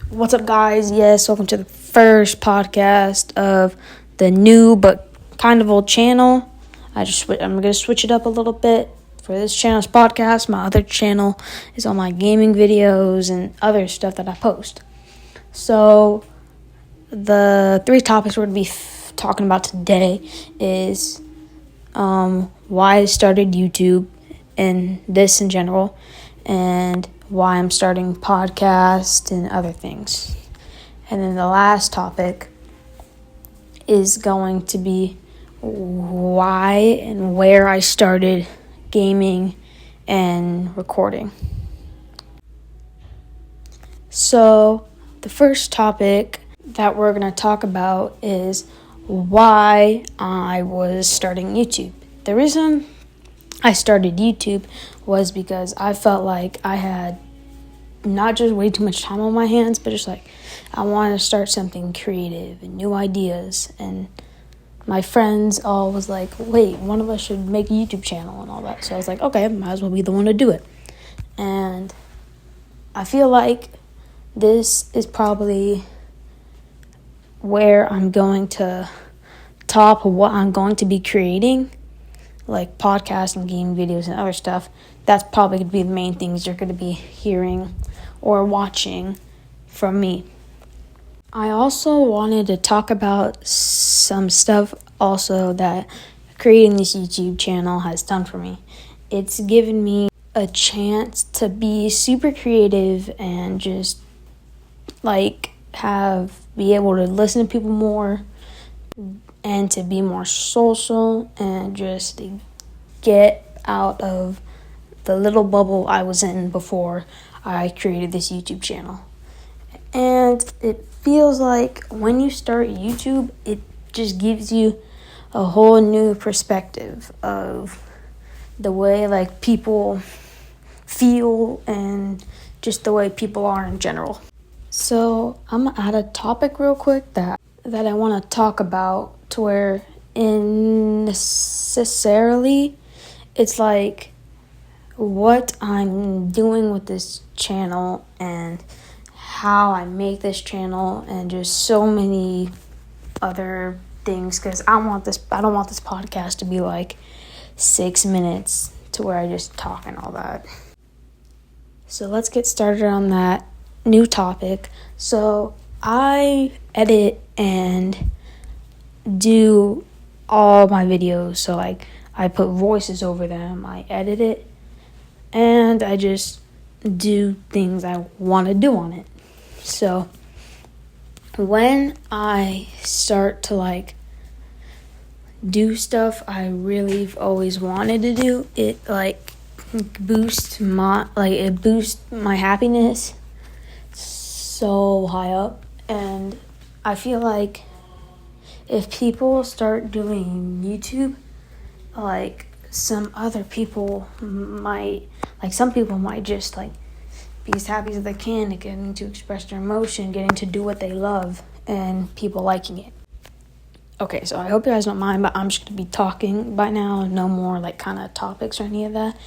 What's up, guys? Yes, welcome to the first podcast of the new but kind of old channel. I'm gonna switch it up a little bit for this channel's podcast. My other channel is all my gaming videos and other stuff that I post. So the three topics we're gonna be talking about today is why I started YouTube and this in general, and why I'm starting podcasts and other things. And then the last topic is going to be why and where I started gaming and recording. So the first topic that we're going to talk about is why I was starting YouTube. The reason I started YouTube was because I felt like I had not just way too much time on my hands, but just like I wanted to start something creative and new ideas. And my friends all was like, wait, one of us should make a YouTube channel and all that. So I was like, okay, might as well be the one to do it. And I feel like this is probably where I'm going to top of what I'm going to be creating, like podcasts and game videos and other stuff. That's probably going to be the main things you're going to be hearing or watching from me. I also wanted to talk about some stuff also that creating this YouTube channel has done for me. It's given me a chance to be super creative and just be able to listen to people more and to be more social and just get out of the little bubble I was in before I created this YouTube channel. And it feels like when you start YouTube, it just gives you a whole new perspective of the way people feel and just the way people are in general. So I'm gonna add a topic real quick that I want to talk about, to where necessarily it's like what I'm doing with this channel and how I make this channel and just so many other things, because I don't want this podcast to be like 6 minutes to where I just talk and all that. So let's get started on that new topic. So I edit and do all my videos. So I put voices over them, I edit it, and I just do things I want to do on it. So when I start to do stuff I really always wanted to do, it boosts my happiness so high up. And I feel like if people start doing YouTube, some people might just be as happy as they can, getting to express their emotion, getting to do what they love, and people liking it. Okay, so I hope you guys don't mind, but I'm just going to be talking by now, no more kind of topics or any of that.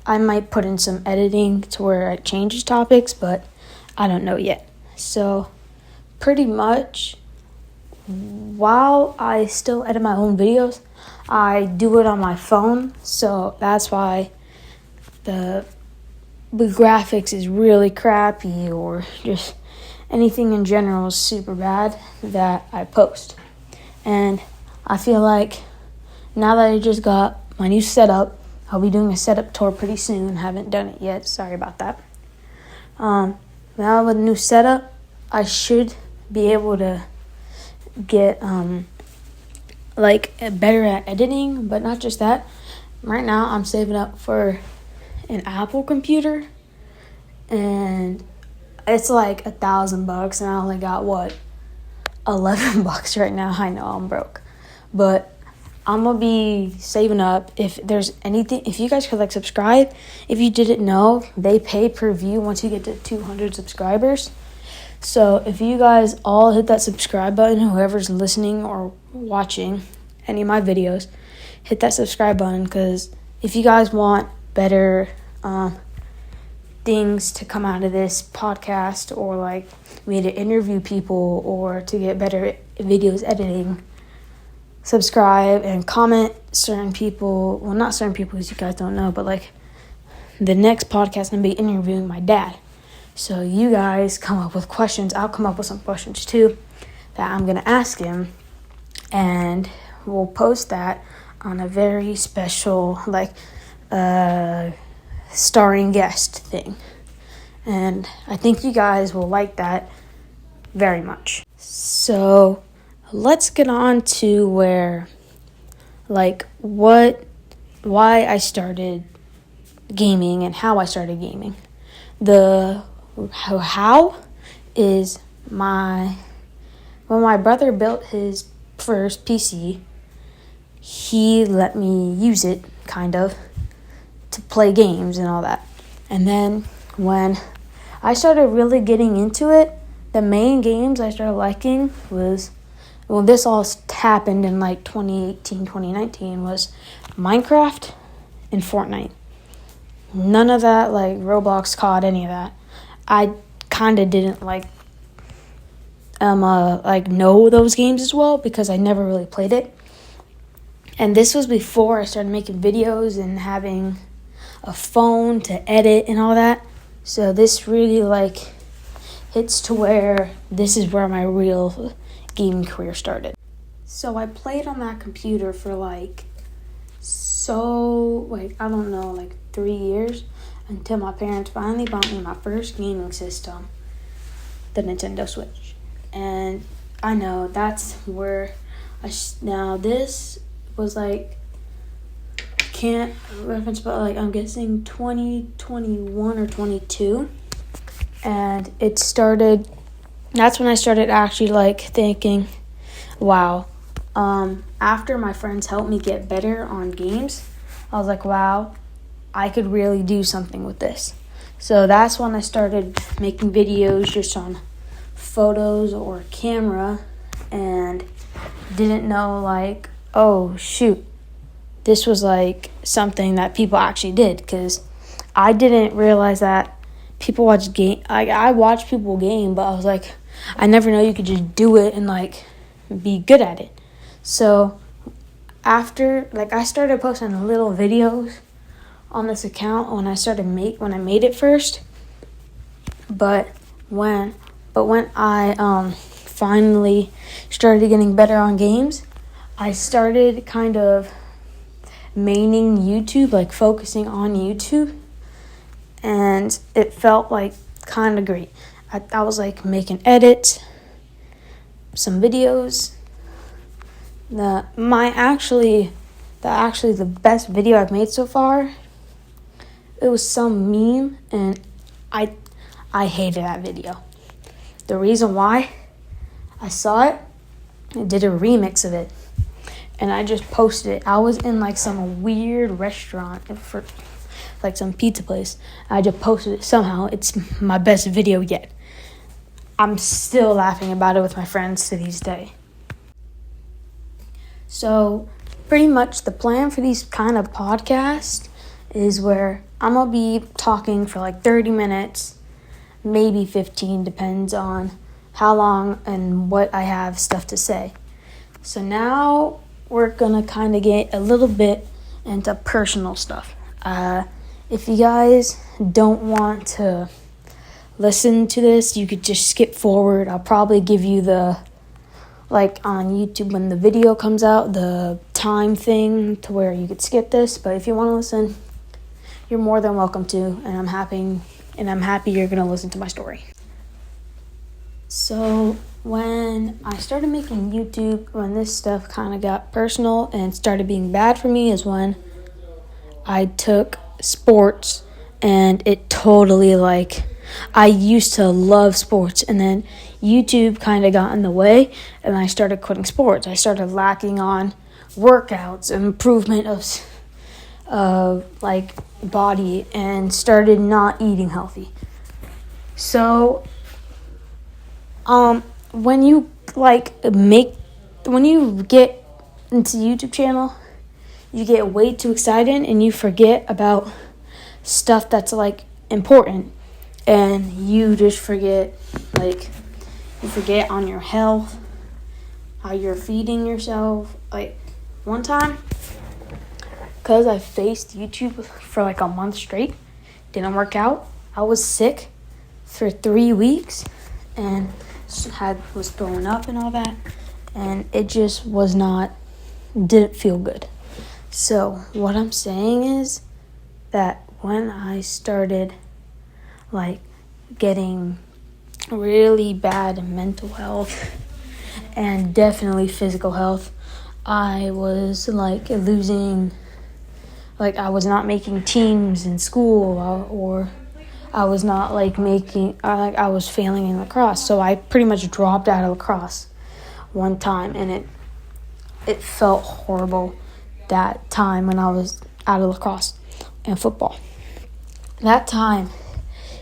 I might put in some editing to where it changes topics, but I don't know yet. So pretty much, while I still edit my own videos, I do it on my phone, so that's why the graphics is really crappy, or just anything in general is super bad that I post. And I feel like now that I just got my new setup, I'll be doing a setup tour pretty soon. Haven't done it yet, sorry about that. Now with a new setup, I should be able to get better at editing. But not just that, right now I'm saving up for an Apple computer, and it's $1,000, and I only got $11 right now. I know I'm broke, but I'm gonna be saving up. If there's anything, if you guys could subscribe, if you didn't know, they pay per view once you get to 200 subscribers. So if you guys all hit that subscribe button, whoever's listening or watching any of my videos, hit that subscribe button, because if you guys want better things to come out of this podcast, or like me to interview people or to get better videos editing, subscribe and comment certain people. Well, not certain people because you guys don't know, but like the next podcast I'm going to be interviewing my dad. So you guys come up with questions. I'll come up with some questions too that I'm going to ask him. And we'll post that on a very special, like, starring guest thing. And I think you guys will like that very much. So let's get on to why I started gaming and how I started gaming. The how is when my brother built his first PC, he let me use it, kind of, to play games and all that. And then when I started really getting into it, the main games I started liking was, well, this all happened in like 2018, 2019, was Minecraft and Fortnite. None of that, like Roblox, COD, any of that. I kind of didn't know those games as well because I never really played it. And this was before I started making videos and having a phone to edit and all that. So this really hits to where this is where my real gaming career started. So I played on that computer for 3 years until my parents finally bought me my first gaming system, the Nintendo Switch. And I know that's where now this was can't reference, but I'm guessing 2021 or 22. And that's when I started actually thinking, wow, after my friends helped me get better on games, I was like, wow, I could really do something with this. So that's when I started making videos just on photos or camera, and didn't know oh shoot, this was something that people actually did, because I didn't realize that people watch game. I watch people game, but I was I never know you could just do it and be good at it. So after I started posting little videos on this account when I made it first, but when I finally started getting better on games, I started kind of maining YouTube, focusing on YouTube, and it felt kind of great. I was making edits, some videos. The best video I've made so far, it was some meme, and I hated that video. The reason why, I saw it, I did a remix of it, and I just posted it. I was in some weird restaurant for some pizza place. I just posted it somehow. It's my best video yet. I'm still laughing about it with my friends to this day. So pretty much the plan for these kind of podcasts is where I'm going to be talking for 30 minutes, maybe 15, depends on how long and what I have stuff to say. So now we're going to kind of get a little bit into personal stuff. If you guys don't want to listen to this, you could just skip forward. I'll probably give you the, on YouTube when the video comes out, the time thing to where you could skip this. But if you want to listen, you're more than welcome to, and I'm happy you're going to listen to my story. So when I started making YouTube, when this stuff kind of got personal and started being bad for me, is when I took sports, and it totally I used to love sports, and then YouTube kind of got in the way, and I started quitting sports. I started lacking on workouts, improvement of body, and started not eating healthy. So when you get into YouTube channel, you get way too excited and you forget about stuff that's important. and you just forget, like, you forget on your health, how you're feeding yourself. Like, one time, because I faced YouTube for like a month straight, didn't work out. I was sick for 3 weeks and was throwing up and all that, and it just didn't feel good. So what I'm saying is that when I started like getting really bad mental health and definitely physical health, I was like losing, like I was not making teams in school, or I was not like I was failing in lacrosse. So I pretty much dropped out of lacrosse one time, and it felt horrible that time when I was out of lacrosse and football. That time,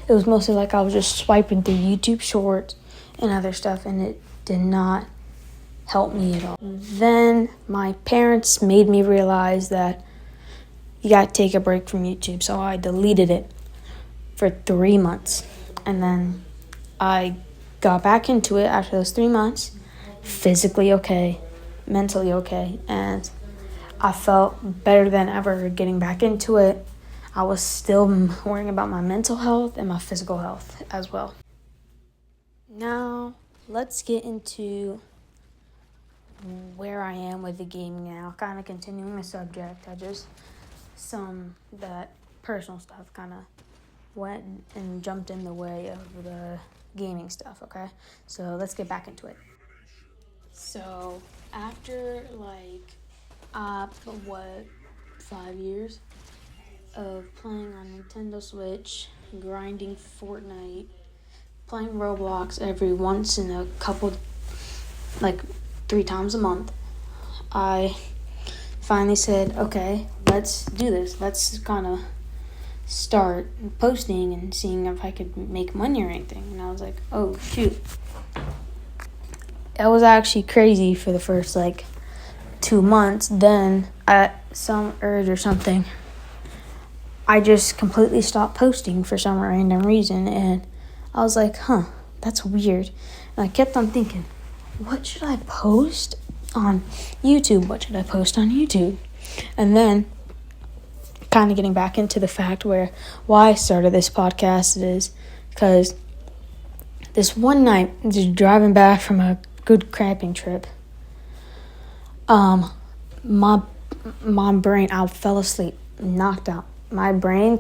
it was mostly like I was just swiping through YouTube Shorts and other stuff, and it did not help me at all. Then my parents made me realize that you got to take a break from YouTube, so I deleted it for 3 months. And then I got back into it after those 3 months, physically okay, mentally okay, and I felt better than ever getting back into it. I was still worrying about my mental health and my physical health as well. Now, let's get into where I am with the gaming now. Kind of continuing the subject. Some that personal stuff kind of went and jumped in the way of the gaming stuff, okay? So let's get back into it. So after 5 years of playing on Nintendo Switch, grinding Fortnite, playing Roblox every once in a couple, 3 times a month, I finally said, okay, let's do this. Let's kind of start posting and seeing if I could make money or anything. And I was like, oh, shoot. It was actually crazy for the first, 2 months. Then, at some urge or something, I just completely stopped posting for some random reason. And I was like, that's weird. And I kept on thinking, what should I post on YouTube? What should I post on YouTube? And then, kind of getting back into the fact why I started this podcast is because this one night, just driving back from a good camping trip, my brain, I fell asleep, knocked out. My brain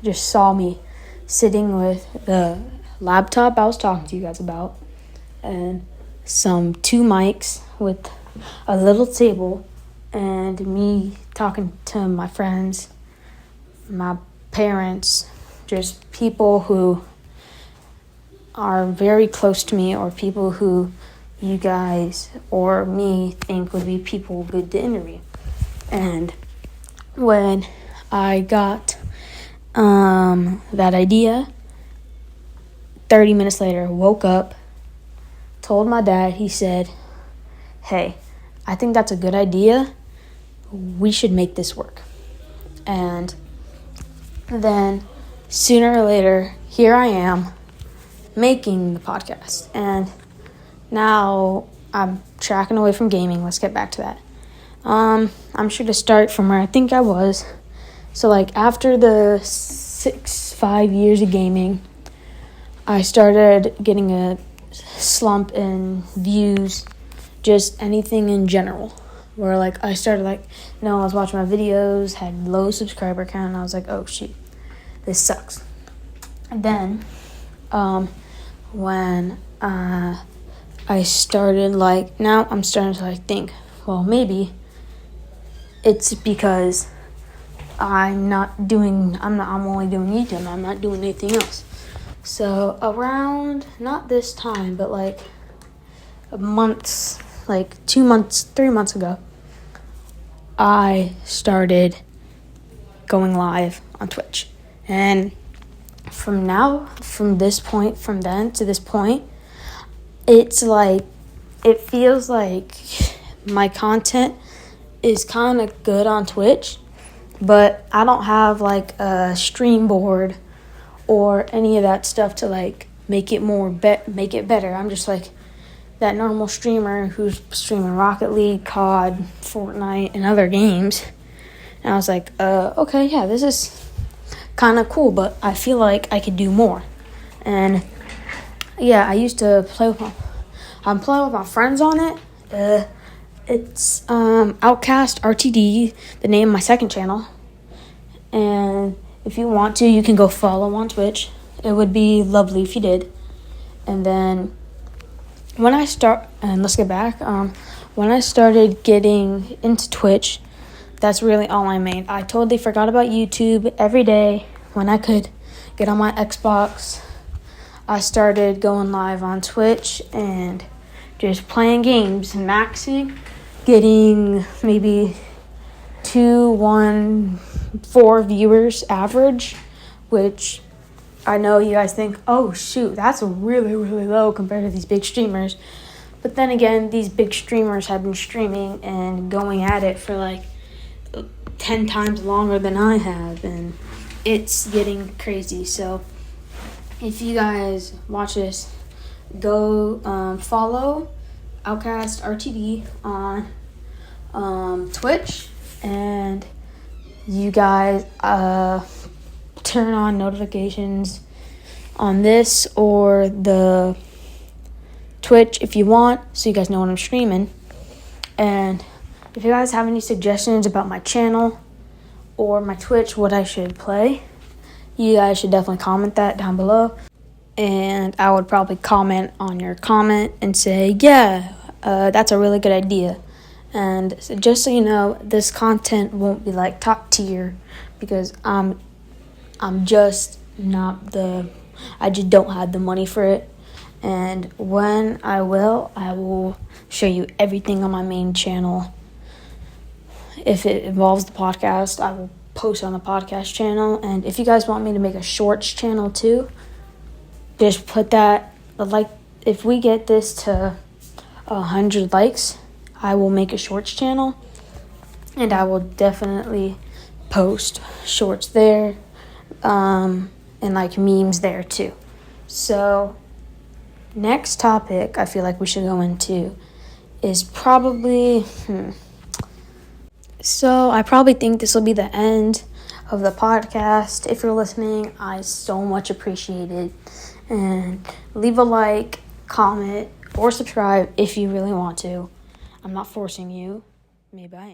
just saw me sitting with the laptop I was talking to you guys about, and 2 mics with a little table, and me talking to my friends, my parents, just people who are very close to me, or people who you guys or me think would be people good to interview. And when I got that idea, 30 minutes later, woke up, told my dad, he said, hey, I think that's a good idea. We should make this work. And then sooner or later, here I am making the podcast. And now I'm tracking away from gaming. Let's get back to that. I'm sure to start from where I think I was. So after the 5 years of gaming, I started getting a slump in views, just anything in general. Where I started I was watching my videos, had low subscriber count, and I was like, oh shoot, this sucks. And then when I started now I'm starting to think, well, maybe it's because I'm only doing YouTube, I'm not doing anything else. So around, not this time, but 2 months, 3 months ago, I started going live on Twitch. And from then to this point, it's it feels like my content is kind of good on Twitch, but I don't have a stream board or any of that stuff to like make it better. I'm just like that normal streamer who's streaming Rocket League, COD, Fortnite, and other games. And I was like, okay, yeah, this is kind of cool, but I feel like I could do more. And yeah, I used to I'm playing with my friends on it. It's Outcast RTD, the name of my second channel. And if you want to, you can go follow on Twitch. It would be lovely if you did. And then let's get back. When I started getting into Twitch, that's really all I made. I totally forgot about YouTube. Every day when I could get on my Xbox, I started going live on Twitch and just playing games, maxing, getting maybe 4 viewers average, which I know you guys think, oh shoot, that's really, really low compared to these big streamers. But then again, these big streamers have been streaming and going at it for like 10 times longer than I have, and it's getting crazy. So if you guys watch this, go follow Outcast RTD on Twitch, and you guys turn on notifications on this or the Twitch if you want, so you guys know when I'm streaming. And if you guys have any suggestions about my channel or my Twitch, what I should play, you guys should definitely comment that down below. And I would probably comment on your comment and say, yeah, that's a really good idea. And just so you know, this content won't be like top tier because I'm just not I just don't have the money for it. And when I will show you everything on my main channel. If it involves the podcast, I will post on the podcast channel. And if you guys want me to make a shorts channel too, just put that, like, if we get this to 100 likes, I will make a shorts channel, and I will definitely post shorts there, and like memes there too. So next topic I feel like we should go into is probably, So I probably think this will be the end of the podcast. If you're listening, I so much appreciate it. And leave a like, comment, or subscribe if you really want to. I'm not forcing you. Maybe I am.